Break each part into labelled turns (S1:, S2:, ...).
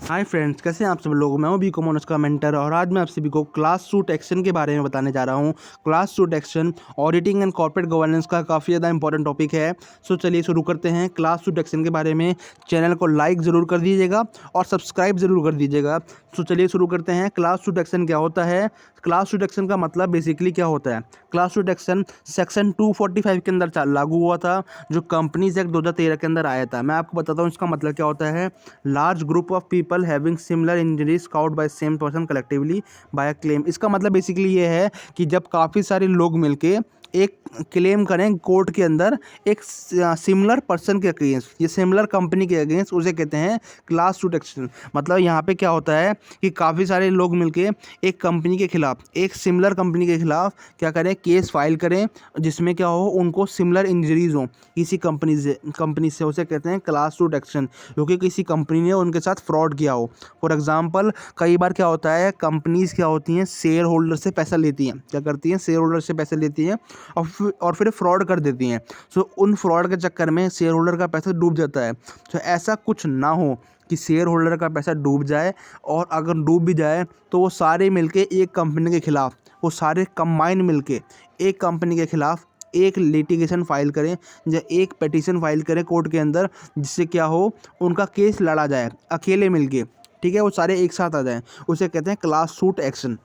S1: Hi friends, कैसे हैं आप सब लोग। मैं हूं बीकॉम ऑनर्स का मेंटर और आज मैं आप सभी को क्लास सूट एक्शन के बारे में बताने जा रहा हूं। Class suit action auditing and corporate governance का काफ़ी ज़्यादा इंपॉर्टेंट टॉपिक है। सो चलिए शुरू करते हैं। क्लास सूट एक्शन के बारे में चैनल को लाइक ज़रूर कर दीजिएगा और सब्सक्राइब ज़रूर कर दीजिएगा। सो चलिए शुरू करते हैं। क्लास सूट एक्शन क्या होता है। क्लास सूट एक्शन का मतलब बेसिकली क्या होता है। क्लास सूट एक्शन सेक्शन 245 के अंदर लागू हुआ था, जो कंपनीज एक्ट 2013 के अंदर आया था। मैं आपको बताता हूँ इसका मतलब क्या होता है। Large group of people having similar injuries caused by same person collectively by a claim. इसका मतलब बेसिकली ये है कि जब काफ़ी सारे लोग मिलके एक क्लेम करें कोर्ट के अंदर एक सिमिलर पर्सन के अगेंस्ट, ये सिमिलर कंपनी के अगेंस्ट, उसे कहते हैं क्लास सूट एक्शन। मतलब यहाँ पे क्या होता है कि काफ़ी सारे लोग मिलके एक कंपनी के खिलाफ, एक सिमिलर कंपनी के खिलाफ क्या करें, केस फाइल करें जिसमें क्या हो, उनको सिमिलर इंजरीज हो किसी कंपनी से उसे कहते हैं क्लास सूट एक्शन, क्योंकि किसी कंपनी ने उनके साथ फ्रॉड किया हो। फॉर एग्जांपल कई बार क्या होता है, कंपनीज क्या होती हैं, शेयर होल्डर से पैसा लेती हैं। क्या करती हैं, शेयर होल्डर से पैसे लेती हैं और फिर फ्रॉड कर देती हैं। सो उन फ्रॉड के चक्कर में शेयर होल्डर का पैसा डूब जाता है। तो ऐसा कुछ ना हो कि शेयर होल्डर का पैसा डूब जाए, और अगर डूब भी जाए तो वो सारे मिलके एक कंपनी के खिलाफ, वो सारे कंबाइन मिलके एक कंपनी के खिलाफ एक लिटिगेशन फाइल करें या एक पिटीशन फाइल करें कोर्ट के अंदर, जिससे क्या हो, उनका केस लड़ा जाए अकेले मिलके। ठीक है, वो सारे एक साथ आ जाएं, उसे कहते हैं class suit action.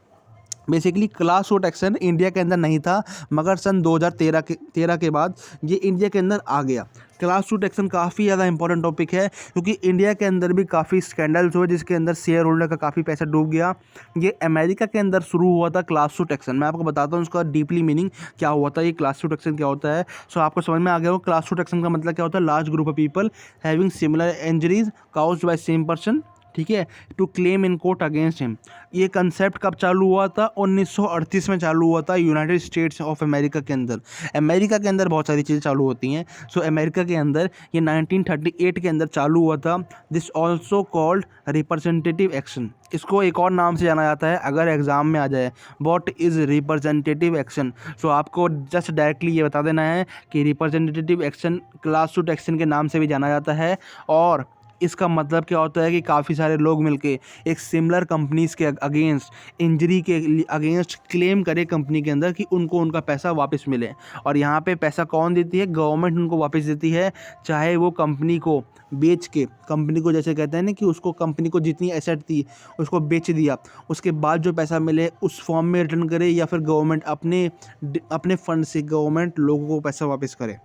S1: Basically class suit action India के अंदर नहीं था, मगर सन 2013 के बाद ये इंडिया के अंदर आ गया। क्लास सूट एक्शन काफ़ी ज़्यादा इंपॉर्टेंट टॉपिक है, क्योंकि इंडिया के अंदर भी काफ़ी स्कैंडल्स हुए जिसके अंदर शेयर होल्डर का काफ़ी पैसा डूब गया। ये अमेरिका के अंदर शुरू हुआ था क्लास सूट एक्शन। मैं आपको बताता हूँ उसका डीपली मीनिंग क्या हुआ था, ये क्लास सूट एक्शन क्या होता है। सो आपको समझ में आ गया हो क्लास सूट एक्शन का मतलब क्या होता है। Large group of people having similar injuries caused by same person, ठीक है, to claim in court against him. ये कंसेप्ट कब चालू हुआ था, 1938 में चालू हुआ था यूनाइटेड स्टेट्स ऑफ अमेरिका के अंदर। अमेरिका के अंदर बहुत सारी चीज़ें चालू होती हैं। सो अमेरिका के अंदर ये 1938 के अंदर चालू हुआ था। This also called representative action. इसको एक और नाम से जाना जाता है, अगर एग्जाम में आ जाए व्हाट इज़ रिप्रेजेंटेटिव एक्शन। सो आपको जस्ट डायरेक्टली ये बता देना है कि representative action class suit action के नाम से भी जाना जाता है। और इसका मतलब क्या होता है कि काफ़ी सारे लोग मिलके एक सिमिलर कंपनीज के अगेंस्ट, इंजरी के अगेंस्ट क्लेम करे कंपनी के अंदर कि उनको उनका पैसा वापस मिले। और यहाँ पे पैसा कौन देती है, गवर्नमेंट उनको वापस देती है, चाहे वो कंपनी को बेच के, कंपनी को जैसे कहते हैं ना कि उसको कंपनी को जितनी एसेट थी उसको बेच दिया, उसके बाद जो पैसा मिले उस फॉर्म में रिटर्न करे, या फिर गवर्नमेंट अपने फंड से गवर्नमेंट लोगों को पैसा वापस करे।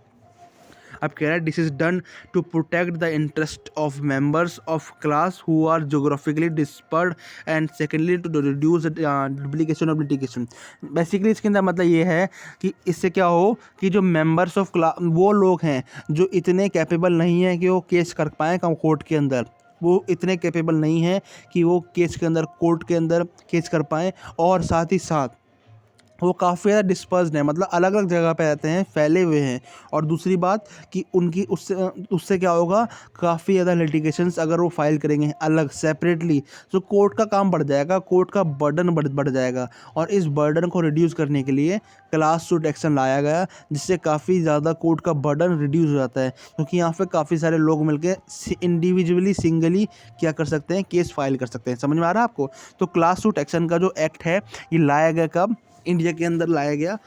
S1: अब कह रहा है this is done to protect the interest of members of class who are geographically dispersed and secondly to reduce duplication of litigation. Basically इसके अंदर मतलब ये है कि इससे क्या हो कि जो मेंबर्स ऑफ क्लास, वो लोग हैं जो इतने कैपेबल नहीं हैं कि वो केस कर पाएँ कोर्ट के अंदर, वो इतने कैपेबल नहीं हैं कि वो केस के अंदर, कोर्ट के अंदर केस कर पाएँ, और साथ ही साथ वो काफ़ी ज़्यादा डिस्पर्स्ड हैं, मतलब अलग अलग जगह पे रहते हैं, फैले हुए हैं। और दूसरी बात कि उनकी उससे क्या होगा, काफ़ी ज़्यादा लिटिगेशंस अगर वो फाइल करेंगे अलग सेपरेटली, तो कोर्ट का काम बढ़ जाएगा, कोर्ट का बर्डन बढ़ जाएगा। और इस बर्डन को रिड्यूस करने के लिए क्लास सूट एक्शन लाया गया, जिससे काफ़ी ज़्यादा कोर्ट का बर्डन रिड्यूस हो जाता है, क्योंकि यहाँ पे काफ़ी सारे लोग मिलकर इंडिविजुअली, सिंगली क्या कर सकते हैं, केस फाइल कर सकते हैं। समझ में आ रहा है आपको। तो क्लास सूट एक्शन का जो एक्ट है ये लाया गया कब, इंडिया के अंदर लाया गया।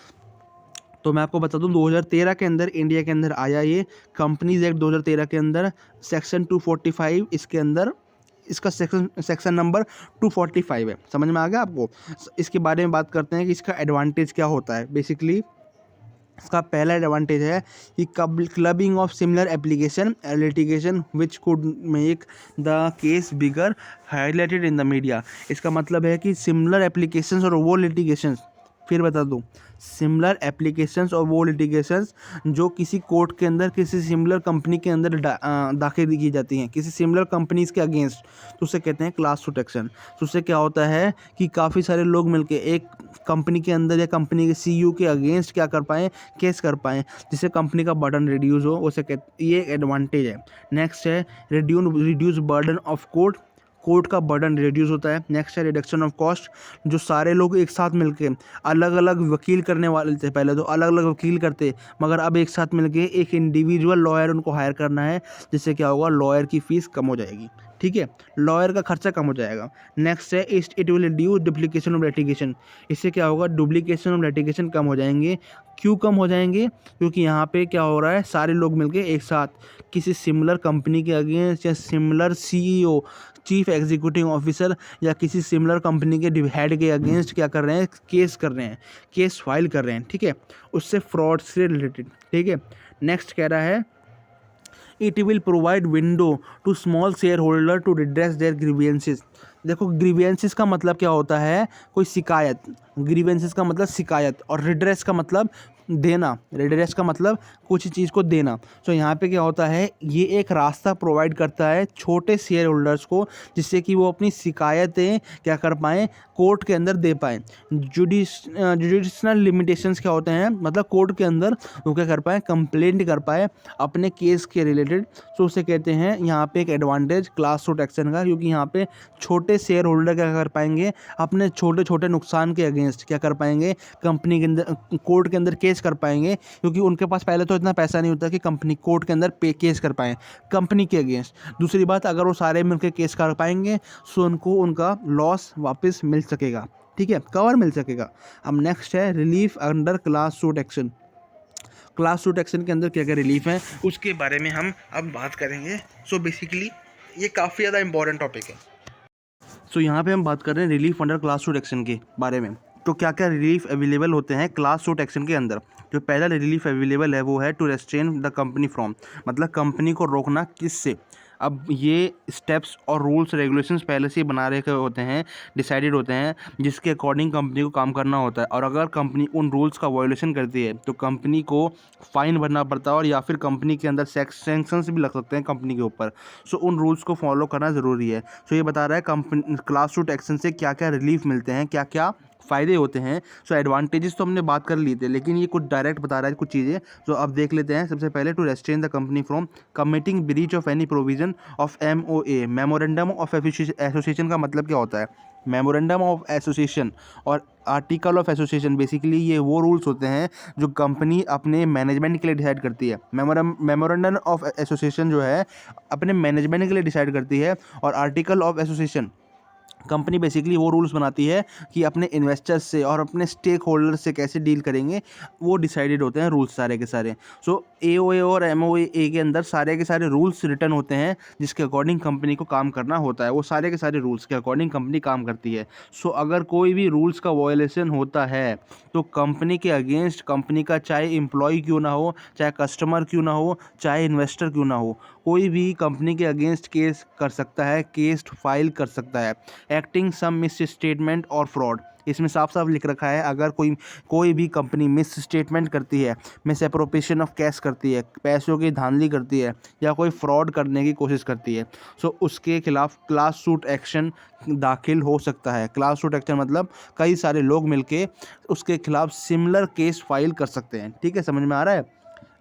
S1: तो मैं आपको बता दूं 2013 के अंदर इंडिया के अंदर आया ये कंपनीज एक्ट 2013 के अंदर, सेक्शन 245 इसके अंदर, इसका सेक्शन नंबर 245 है। समझ में आ गया आपको। इसके बारे में बात करते हैं कि इसका एडवांटेज क्या होता है। बेसिकली इसका पहला एडवांटेज है कि clubbing of similar application litigation which could make the case bigger highlighted in the media. इसका मतलब है कि सिमिलर एप्लीकेशंस और वो लिटिगेशंस, फिर बता दूं, सिमिलर एप्लीकेशंस और वो लिटिगेशंस जो किसी कोर्ट के अंदर किसी सिमिलर कंपनी के अंदर दाखिल की जाती हैं, किसी सिमिलर कंपनीज के अगेंस्ट, तो उसे कहते हैं क्लास सूट एक्शन। तो उससे क्या होता है कि काफ़ी सारे लोग मिलके एक कंपनी के अंदर या कंपनी के सीईओ के अगेंस्ट क्या कर पाएँ, केस कर पाएँ, जिससे कंपनी का बर्डन रिड्यूस हो, उसे ये एडवांटेज है। नेक्स्ट है रिड्यूस बर्डन ऑफ कोर्ट का बर्डन रिड्यूस होता है। नेक्स्ट है रिडक्शन ऑफ कॉस्ट, जो सारे लोग एक साथ मिलके अलग अलग वकील करने वाले थे, पहले तो अलग अलग वकील करते, मगर अब एक साथ मिलके एक इंडिविजुअल लॉयर उनको हायर करना है, जिससे क्या होगा, लॉयर की फ़ीस कम हो जाएगी। ठीक है, लॉयर का खर्चा कम हो जाएगा। नेक्स्ट है it will reduce duplication of litigation. इससे क्या होगा, डुप्लीकेशन ऑफ लिटिगेशन कम हो जाएंगे। क्यों कम हो जाएंगे? क्योंकि यहाँ पे क्या हो रहा है, सारे लोग मिलके एक साथ किसी सिमिलर कंपनी के अगेंस्ट या similar CEO, chief executive officer या किसी सिमिलर कंपनी के हेड के अगेंस्ट क्या कर रहे हैं, केस कर रहे हैं, केस फाइल कर रहे हैं। ठीक है, उससे फ्रॉड से रिलेटेड। ठीक है, नेक्स्ट कह रहा है it will provide window to small shareholder to redress their grievances. देखो, ग्रीवियंसेस का मतलब क्या होता है, कोई शिकायत। ग्रीवियंसेस का मतलब शिकायत, और रिड्रेस का मतलब देना। रिड्रेस का मतलब कुछ चीज़ को देना। तो यहाँ पे क्या होता है, ये एक रास्ता प्रोवाइड करता है छोटे शेयर होल्डर्स को, जिससे कि वो अपनी शिकायतें क्या कर पाएँ, कोर्ट के अंदर दे पाएँ। जुडिशनल लिमिटेशंस क्या होते हैं, मतलब कोर्ट के अंदर वो क्या कर पाएँ, कंप्लेंट कर पाए अपने केस के रिलेटेड। तो उसे कहते हैं यहाँ पे एक एडवांटेज क्लास सूट एक्शन का, क्योंकि यहाँ पे छोटे शेयर होल्डर क्या कर पाएंगे, अपने छोटे छोटे नुकसान के अगेंस्ट क्या कर पाएंगे, कंपनी के अंदर कोर्ट के अंदर केस कर पाएंगे। क्योंकि उनके पास पहले तो इतना पैसा नहीं होता कि कंपनी कोर्ट के अंदर केस कर पाएँ कंपनी के अगेंस्ट। दूसरी बात, अगर वो सारे मिलकर केस कर पाएंगे तो उनको उनका लॉस वापस मिल सकेगा। ठीक है, कवर मिल सकेगा। अब नेक्स्ट है relief under class suit action. Class suit action के अंदर क्या क्या रिलीफ है, उसके बारे में हम अब बात करेंगे। सो बेसिकली ये काफ़ी ज़्यादा इंपॉर्टेंट टॉपिक है। सो यहाँ पे हम बात कर रहे हैं relief under class suit action के बारे में। तो क्या क्या रिलीफ अवेलेबल होते हैं क्लास सूट एक्शन के अंदर। जो पहला रिलीफ अवेलेबल है वो है to restrain the company from, मतलब कंपनी को रोकना किससे। अब ये स्टेप्स और रूल्स रेगुलेशंस पहले से ही बना रखे होते हैं, डिसाइडेड होते हैं, जिसके अकॉर्डिंग कंपनी को काम करना होता है। और अगर कंपनी उन रूल्स का वायोलेशन करती है तो कंपनी को फ़ाइन भरना पड़ता है, और या फिर कंपनी के अंदर सैंक्शंस भी लग सकते हैं कंपनी के ऊपर। सो उन रूल्स को फॉलो करना ज़रूरी है। सो ये बता रहा है कंपनी क्लास सूट एक्शन से क्या क्या रिलीफ मिलते हैं, क्या क्या फ़ायदे होते हैं। सो एडवांटेजेस तो हमने बात कर लिए थे, लेकिन ये कुछ डायरेक्ट बता रहा है कुछ चीज़ें जो अब देख लेते हैं। सबसे पहले to restrain the company from committing breach of any provision of MOA, memorandum of association का मतलब क्या होता है। मेमोरेंडम ऑफ एसोसिएशन और आर्टिकल ऑफ एसोसिएशन, बेसिकली ये वो रूल्स होते हैं जो कंपनी अपने मैनेजमेंट के लिए डिसाइड करती है। मेमोरेंडम ऑफ एसोसिएशन जो है अपने मैनेजमेंट के लिए डिसाइड करती है, और article of association company basically वो रूल्स बनाती है कि अपने इन्वेस्टर्स से और अपने स्टेक होल्डर से कैसे डील करेंगे, वो डिसाइडेड होते हैं रूल्स सारे के सारे। सो AOA और MOA के अंदर सारे के सारे रूल्स रिटर्न होते हैं, जिसके अकॉर्डिंग कंपनी को काम करना होता है। वो सारे के सारे रूल्स के अकॉर्डिंग कंपनी काम करती है। सो अगर कोई भी रूल्स का वायोलेशन होता है तो कंपनी के अगेंस्ट, कंपनी का चाहे एम्प्लॉय क्यों ना हो, चाहे कस्टमर क्यों ना हो, चाहे इन्वेस्टर क्यों ना हो, कोई भी कंपनी के अगेंस्ट केस कर सकता है, केस फाइल कर सकता है। एक्टिंग सम मिस स्टेटमेंट और फ्रॉड, इसमें साफ साफ लिख रखा है अगर कोई भी कंपनी मिस स्टेटमेंट करती है, मिस एप्रोप्रिएशन ऑफ कैश करती है, पैसों की धांधली करती है, या कोई फ्रॉड करने की कोशिश करती है, सो उसके खिलाफ क्लास सूट एक्शन दाखिल हो सकता है। क्लास सूट एक्शन मतलब कई सारे लोग मिलके उसके खिलाफ सिमिलर केस फाइल कर सकते हैं। ठीक है, समझ में आ रहा है।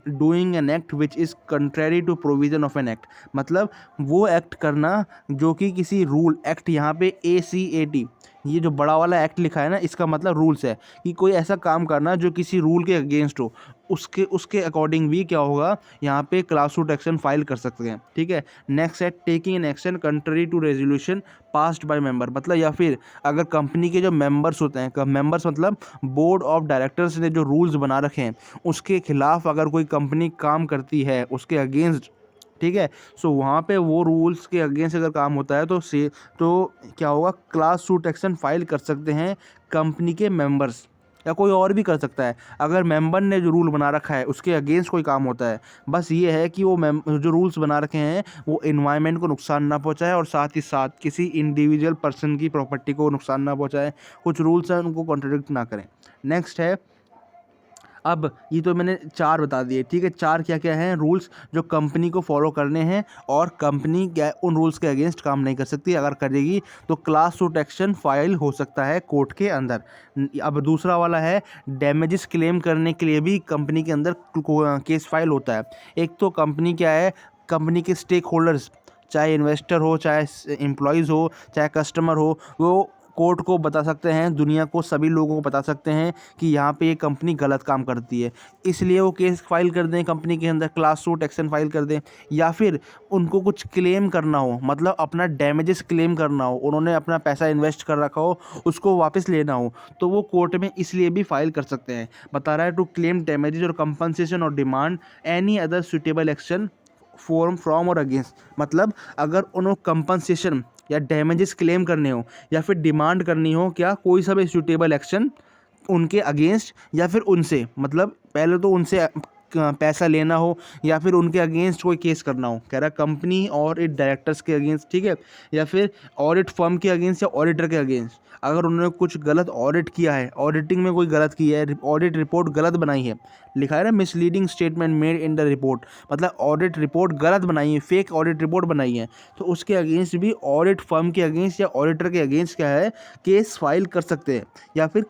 S1: Doing an act which is contrary to provision of an act, मतलब वो एक्ट करना जो कि किसी रूल, एक्ट यहाँ पे ACAT, ये जो बड़ा वाला एक्ट लिखा है ना, इसका मतलब रूल्स है कि कोई ऐसा काम करना जो किसी रूल के अगेंस्ट हो, उसके अकॉर्डिंग भी क्या होगा, यहाँ पे क्लास सूट एक्शन फाइल कर सकते हैं। ठीक है, नेक्स्ट है taking an action contrary to resolution passed by member, मतलब या फिर अगर कंपनी के जो मेंबर्स होते हैं, मेंबर्स मतलब बोर्ड ऑफ डायरेक्टर्स ने जो रूल्स बना रखे हैं, उसके खिलाफ अगर कोई कंपनी काम करती है उसके अगेंस्ट, ठीक है, सो वहाँ पे वो रूल्स के अगेंस्ट अगर काम होता है तो क्या होगा, क्लास सूट एक्शन फाइल कर सकते हैं कंपनी के मेंबर्स, या कोई और भी कर सकता है। अगर मेंबर ने जो रूल बना रखा है उसके अगेंस्ट कोई काम होता है, बस ये है कि वो जो रूल्स बना रखे हैं वो एनवायरनमेंट को नुकसान ना पहुंचाए, और साथ ही साथ किसी इंडिविजुअल पर्सन की प्रॉपर्टी को नुकसान ना पहुंचाए, कुछ रूल्स हैं उनको कॉन्ट्रडिक्ट ना करें। नेक्स्ट है, अब ये तो मैंने 4 बता दिए। ठीक है, 4 क्या क्या हैं रूल्स जो कंपनी को फॉलो करने हैं, और कंपनी क्या उन रूल्स के अगेंस्ट काम नहीं कर सकती, अगर करेगी तो क्लास सूट एक्शन फाइल हो सकता है कोर्ट के अंदर। अब दूसरा वाला है डैमेजेस क्लेम करने के लिए भी कंपनी के अंदर केस फाइल होता है। एक तो कंपनी क्या है, कंपनी के स्टेक होल्डर्स, चाहे इन्वेस्टर हो, चाहे एम्प्लॉयज़ हो, चाहे कस्टमर हो, वो कोर्ट को बता सकते हैं, दुनिया को, सभी लोगों को बता सकते हैं कि यहाँ पे ये कंपनी गलत काम करती है, इसलिए वो केस फाइल कर दें कंपनी के अंदर, क्लास सूट एक्शन फाइल कर दें। या फिर उनको कुछ क्लेम करना हो, मतलब अपना डैमेजेस क्लेम करना हो, उन्होंने अपना पैसा इन्वेस्ट कर रखा हो उसको वापस लेना हो, तो वो कोर्ट में इसलिए भी फाइल कर सकते हैं। बता रहा है टू क्लेम डैमेजेस और कंपनसेशन और demand any other suitable action form from और अगेंस्ट। मतलब अगर उन्होंने कंपनसेशन या डैमेजेस क्लेम करने हो या फिर डिमांड करनी हो, क्या कोई सा भी सूटेबल एक्शन उनके अगेंस्ट या फिर उनसे, मतलब पहले तो उनसे पैसा लेना हो या फिर उनके अगेंस्ट कोई केस करना हो। कह रहा है कंपनी और इट डायरेक्टर्स के अगेंस्ट, ठीक है, या फिर ऑडिट फर्म के अगेंस्ट या ऑडिटर के अगेंस्ट। अगर उन्होंने कुछ गलत ऑडिट किया है, ऑडिटिंग में कोई गलत किया है, ऑडिट रिपोर्ट गलत बनाई है, लिखा है ना misleading statement made in the report, मतलब ऑडिट रिपोर्ट गलत बनाई है, फेक ऑडिट रिपोर्ट बनाई है, तो उसके अगेंस्ट भी ऑडिट फर्म के अगेंस्ट या ऑडिटर के अगेंस्ट क्या है, केस फाइल कर सकते हैं। या फिर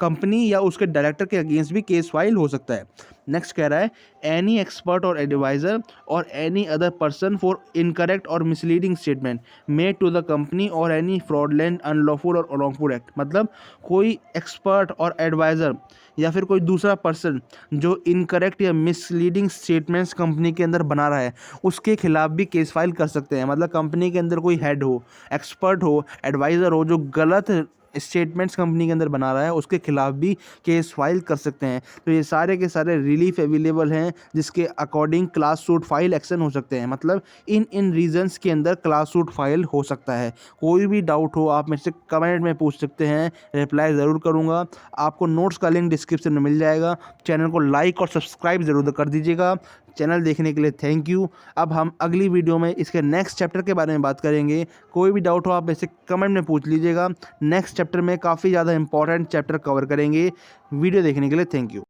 S1: कंपनी या उसके डायरेक्टर के अगेंस्ट भी केस फाइल हो सकता है। नेक्स्ट कह रहा है एनी एक्सपर्ट और एडवाइज़र और any other person for incorrect और misleading statement made to the company और एनी फ्रॉडलेंट अनलॉफुल और रॉन्गफुल एक्ट। मतलब कोई एक्सपर्ट और एडवाइज़र या फिर कोई दूसरा पर्सन जो इनकरेक्ट या मिसलीडिंग स्टेटमेंट्स कंपनी के अंदर बना रहा है, उसके खिलाफ भी केस फाइल कर सकते हैं। मतलब कंपनी के अंदर कोई हेड हो, एक्सपर्ट हो, एडवाइज़र हो, जो गलत स्टेटमेंट्स कंपनी के अंदर बना रहा है, उसके खिलाफ भी केस फाइल कर सकते हैं। तो ये सारे के सारे रिलीफ अवेलेबल हैं जिसके according class suit file action हो सकते हैं। मतलब इन रीजंस के अंदर क्लास सूट फाइल हो सकता है। कोई भी डाउट हो आप मुझसे कमेंट में पूछ सकते हैं, रिप्लाई ज़रूर करूँगा। आपको नोट्स का लिंक डिस्क्रिप्शन में मिल जाएगा। चैनल को लाइक और सब्सक्राइब ज़रूर कर दीजिएगा। चैनल देखने के लिए थैंक यू। अब हम अगली वीडियो में इसके नेक्स्ट चैप्टर के बारे में बात करेंगे। कोई भी डाउट हो आप ऐसे कमेंट में पूछ लीजिएगा। नेक्स्ट चैप्टर में काफ़ी ज़्यादा इंपॉर्टेंट चैप्टर कवर करेंगे। वीडियो देखने के लिए थैंक यू।